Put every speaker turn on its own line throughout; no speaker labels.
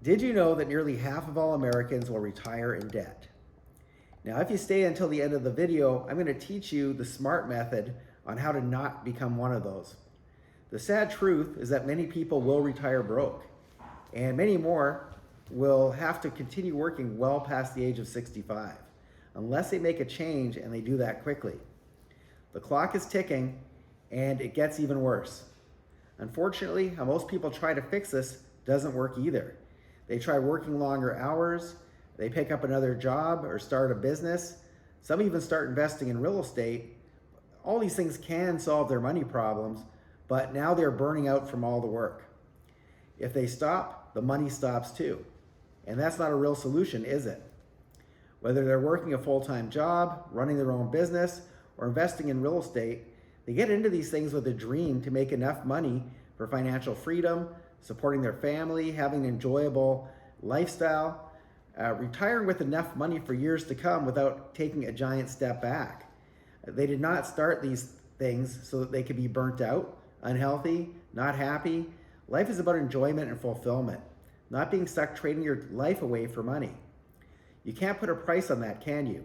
Did you know that nearly half of all Americans will retire in debt? Now, if you stay until the end of the video, I'm going to teach you the SMART method on how to not become one of those. The sad truth is that many people will retire broke, and many more will have to continue working well past the age of 65, unless they make a change, and they do that quickly. The clock is ticking, and it gets even worse. Unfortunately, how most people try to fix this doesn't work either. They try working longer hours, they pick up another job or start a business. Some even start investing in real estate. All these things can solve their money problems, but now they're burning out from all the work. If they stop, the money stops too. And that's not a real solution, is it? Whether they're working a full-time job, running their own business, or investing in real estate, they get into these things with a dream to make enough money for financial freedom, supporting their family, having an enjoyable lifestyle, retiring with enough money for years to come without taking a giant step back. They did not start these things so that they could be burnt out, unhealthy, not happy. Life is about enjoyment and fulfillment, not being stuck trading your life away for money. You can't put a price on that, can you?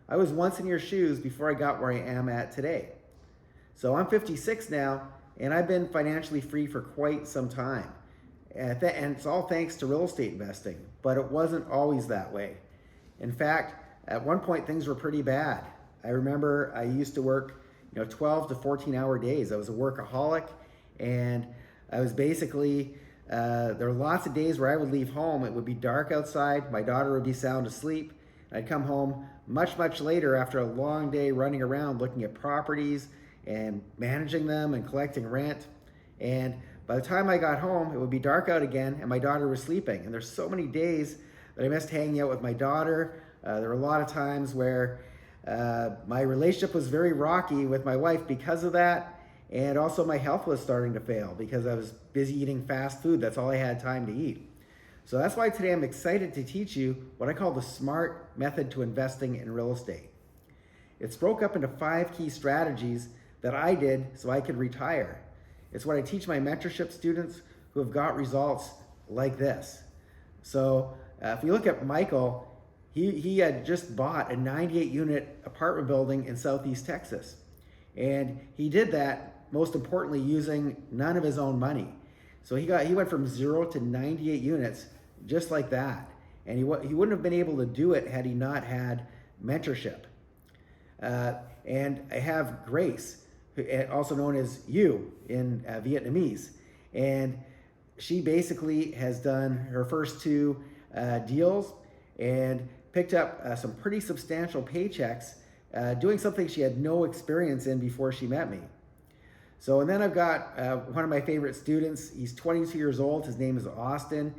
I was once in your shoes before I got where I am at today. So I'm 56 now, and I've been financially free for quite some time. And it's all thanks to real estate investing, but it wasn't always that way. In fact, at one point things were pretty bad. I remember I used to work 12 to 14-hour days. I was a workaholic, and I was basically, there were lots of days where I would leave home. It would be dark outside, my daughter would be sound asleep. I'd come home much later after a long day running around looking at properties and managing them and collecting rent. And by the time I got home, it would be dark out again and my daughter was sleeping. And there's so many days that I missed hanging out with my daughter. There were a lot of times where my relationship was very rocky with my wife because of that. And also my health was starting to fail because I was busy eating fast food. That's all I had time to eat. So that's why today I'm excited to teach you what I call the SMART method to investing in real estate. It's broke up into 5 key strategies that I did so I could retire. It's what I teach my mentorship students who have got results like this. So if we look at Michael, he had just bought a 98-unit apartment building in Southeast Texas. And he did that, most importantly, using none of his own money. So he went from 0 to 98 units just like that. And he wouldn't have been able to do it had he not had mentorship. And I have Grace, also known as You in Vietnamese. And she basically has done her first 2 deals and picked up some pretty substantial paychecks doing something she had no experience in before she met me. So, and then I've got one of my favorite students. He's 22 years old. His name is Austin.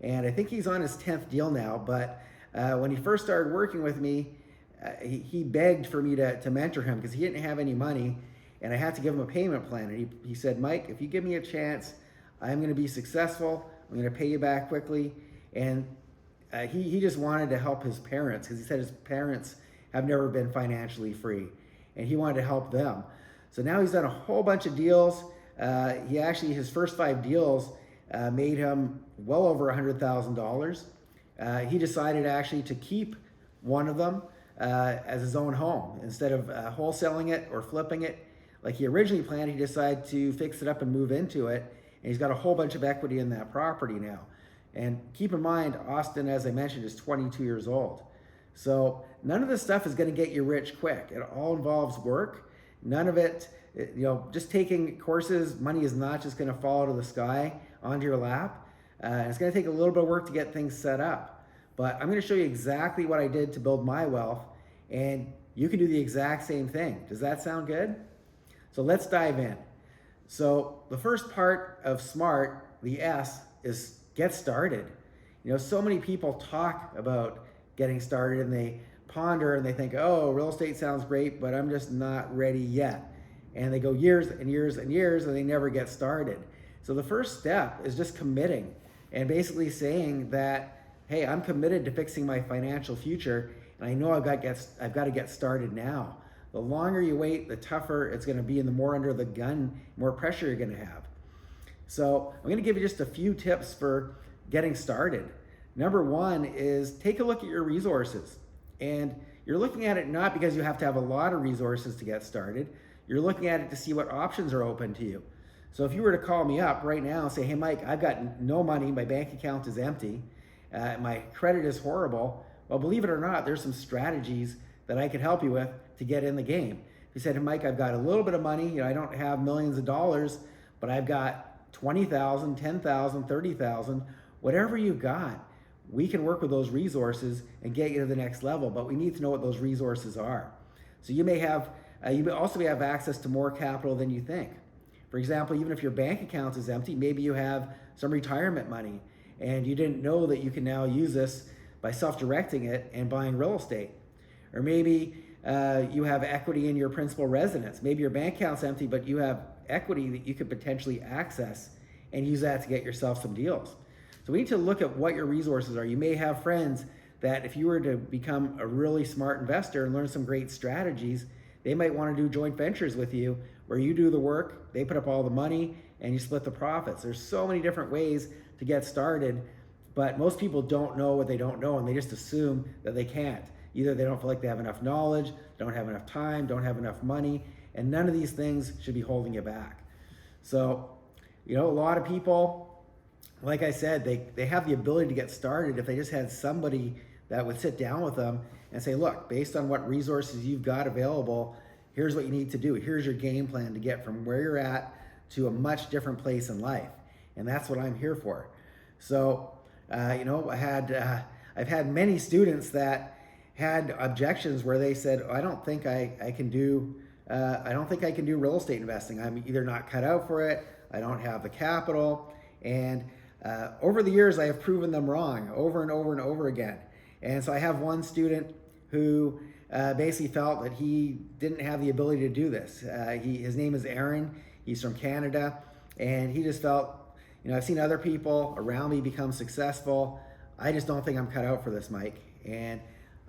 And I think he's on his 10th deal now. But when he first started working with me, he begged for me to mentor him because he didn't have any money. And I had to give him a payment plan. And he said, Mike, if you give me a chance, I'm going to be successful. I'm going to pay you back quickly. And he just wanted to help his parents because he said his parents have never been financially free. And he wanted to help them. So now he's done a whole bunch of deals. His first 5 deals made him well over $100,000. He decided actually to keep one of them as his own home. Instead of wholesaling it or flipping it like he originally planned, he decided to fix it up and move into it. And he's got a whole bunch of equity in that property now. And keep in mind, Austin, as I mentioned, is 22 years old. So none of this stuff is going to get you rich quick. It all involves work. None of it, just taking courses, money is not just going to fall out of the sky onto your lap. It's going to take a little bit of work to get things set up. But I'm going to show you exactly what I did to build my wealth, and you can do the exact same thing. Does that sound good? So let's dive in. So the first part of SMART, the S, is get started. So many people talk about getting started and they ponder and they think, oh, real estate sounds great, but I'm just not ready yet. And they go years and years and years and they never get started. So the first step is just committing and basically saying that, hey, I'm committed to fixing my financial future, and I know I've got to get started now. The longer you wait, the tougher it's going to be, and the more under the gun, more pressure you're going to have. So I'm going to give you just a few tips for getting started. Number one is take a look at your resources. And you're looking at it not because you have to have a lot of resources to get started. You're looking at it to see what options are open to you. So if you were to call me up right now and say, hey Mike, I've got no money, my bank account is empty, my credit is horrible, well, believe it or not, there's some strategies that I could help you with to get in the game. If you said, hey Mike, I've got a little bit of money, I don't have millions of dollars, but I've got 20,000, 10,000, 30,000, whatever you've got, we can work with those resources and get you to the next level, but we need to know what those resources are. So you may also have access to more capital than you think. For example, even if your bank account is empty, maybe you have some retirement money and you didn't know that you can now use this by self-directing it and buying real estate. Or maybe you have equity in your principal residence. Maybe your bank account's empty, but you have equity that you could potentially access and use that to get yourself some deals. So we need to look at what your resources are. You may have friends that if you were to become a really smart investor and learn some great strategies, they might want to do joint ventures with you where you do the work, they put up all the money, and you split the profits. There's so many different ways to get started, but most people don't know what they don't know, and they just assume that they can't. Either they don't feel like they have enough knowledge, don't have enough time, don't have enough money, and none of these things should be holding you back. So, a lot of people, like I said, they have the ability to get started if they just had somebody that would sit down with them and say, look, based on what resources you've got available, here's what you need to do. Here's your game plan to get from where you're at to a much different place in life. And that's what I'm here for. So, I've had many students that had objections where they said, I don't think I can do real estate investing. I'm either not cut out for it, I don't have the capital. And over the years, I have proven them wrong over and over and over again. And so I have one student who basically felt that he didn't have the ability to do this. His name is Aaron. He's from Canada. And he just felt, I've seen other people around me become successful. I just don't think I'm cut out for this, Mike. And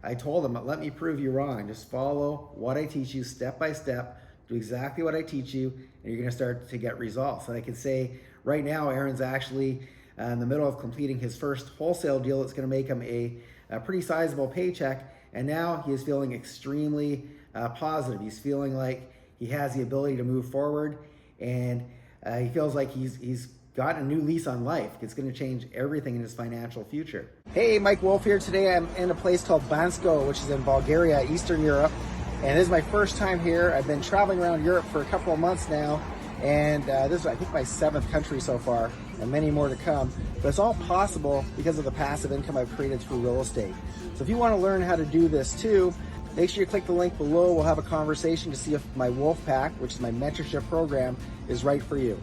I told him, let me prove you wrong. Just follow what I teach you step by step. Do exactly what I teach you, and you're going to start to get results. And I can say right now, Aaron's actually in the middle of completing his first wholesale deal. It's going to make him a pretty sizable paycheck. And now he is feeling extremely positive. He's feeling like he has the ability to move forward, and he feels like he's got a new lease on life. It's going to change everything in his financial future. Hey, Mike Wolf here. Today I'm in a place called Bansko, which is in Bulgaria, Eastern Europe. And this is my first time here. I've been traveling around Europe for a couple of months now. And this is, I think, my 7th country so far, and many more to come. But it's all possible because of the passive income I've created through real estate. So if you want to learn how to do this too, make sure you click the link below. We'll have a conversation to see if my Wolf Pack, which is my mentorship program, is right for you.